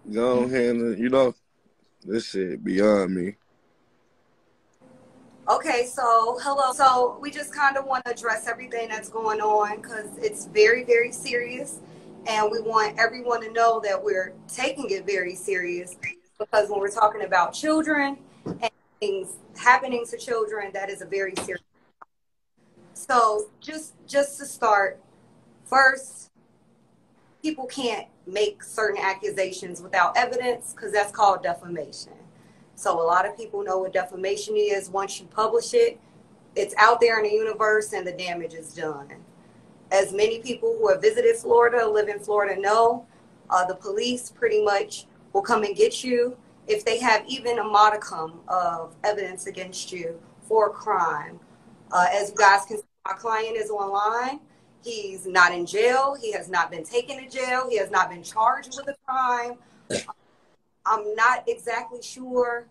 Go ahead and, this shit beyond me. Okay, so hello. So we just kind of want to address everything that's going on because it's very, very serious. And we want everyone to know that we're taking it very serious because when we're talking about children and things happening to children, that is a very serious. So just to start, first, people can't make certain accusations without evidence because that's called defamation. So a lot of people know what defamation is. Once you publish it, it's out there in the universe and the damage is done. As many people who have visited Florida, live in Florida know, the police pretty much will come and get you if they have even a modicum of evidence against you for a crime. As you guys can see, my client is online. He's not in jail. He has not been taken to jail. He has not been charged with a crime. I'm not exactly sure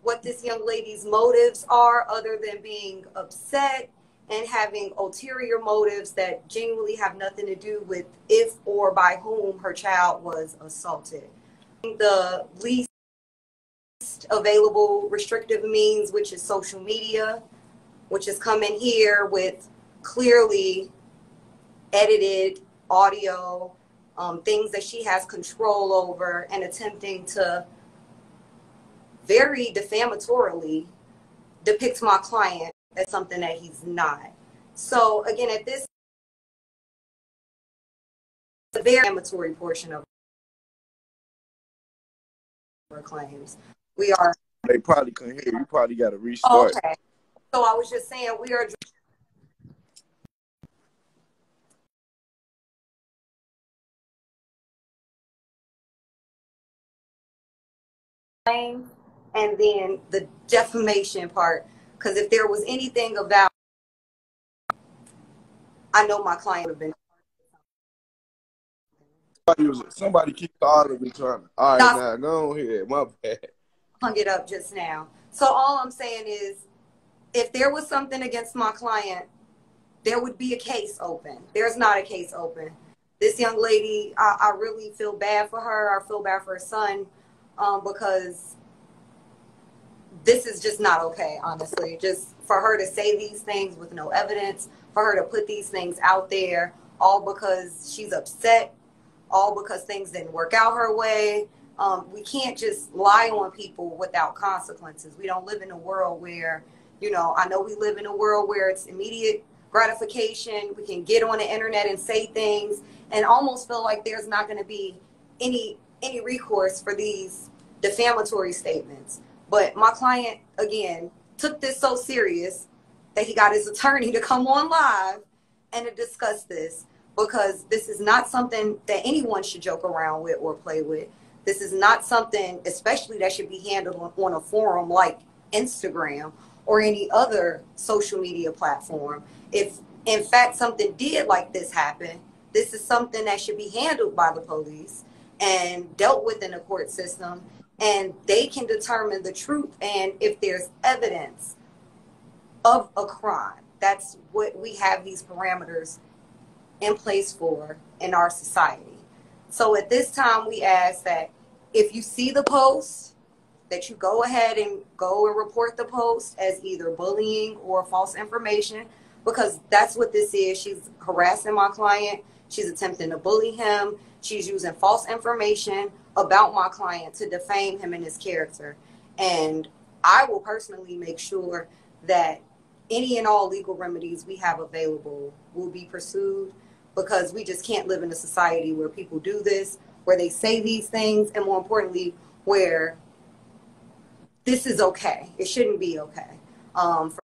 what this young lady's motives are other than being upset and having ulterior motives that genuinely have nothing to do with if or by whom her child was assaulted. The least available restrictive means, which is social media, which is coming here with clearly edited audio, things that she has control over, and attempting to very defamatorily depict my client as something that he's not. So again, at this, the very defamatory portion of her claims, we are. They probably couldn't hear you. Probably got to restart. Okay. So I was just saying we are. And then the defamation part, because if there was anything about, I know my client would have been. Somebody keep calling me trying to. All right, now go on here. My bad. Hung it up just now. So all I'm saying is, if there was something against my client, there would be a case open. There's not a case open. This young lady, I really feel bad for her. I feel bad for her son, because this is just not okay, honestly. Just for her to say these things with no evidence, for her to put these things out there, all because she's upset, all because things didn't work out her way. We can't just lie on people without consequences. We don't live in a world where, I know we live in a world where it's immediate gratification. We can get on the internet and say things and almost feel like there's not going to be any recourse for these defamatory statements. But my client, again, took this so serious that he got his attorney to come on live and to discuss this, because this is not something that anyone should joke around with or play with. This is not something, especially, that should be handled on a forum like Instagram or any other social media platform. If, in fact, something did like this happen, this is something that should be handled by the police and dealt with in the court system, and they can determine the truth. And if there's evidence of a crime, that's what we have these parameters in place for in our society. So at this time, we ask that if you see the post, that you go ahead and report the post as either bullying or false information, because that's what this is. She's harassing my client. She's attempting to bully him. She's using false information about my client to defame him and his character. And I will personally make sure that any and all legal remedies we have available will be pursued, because we just can't live in a society where people do this, where they say these things, and more importantly, where this is okay. It shouldn't be okay for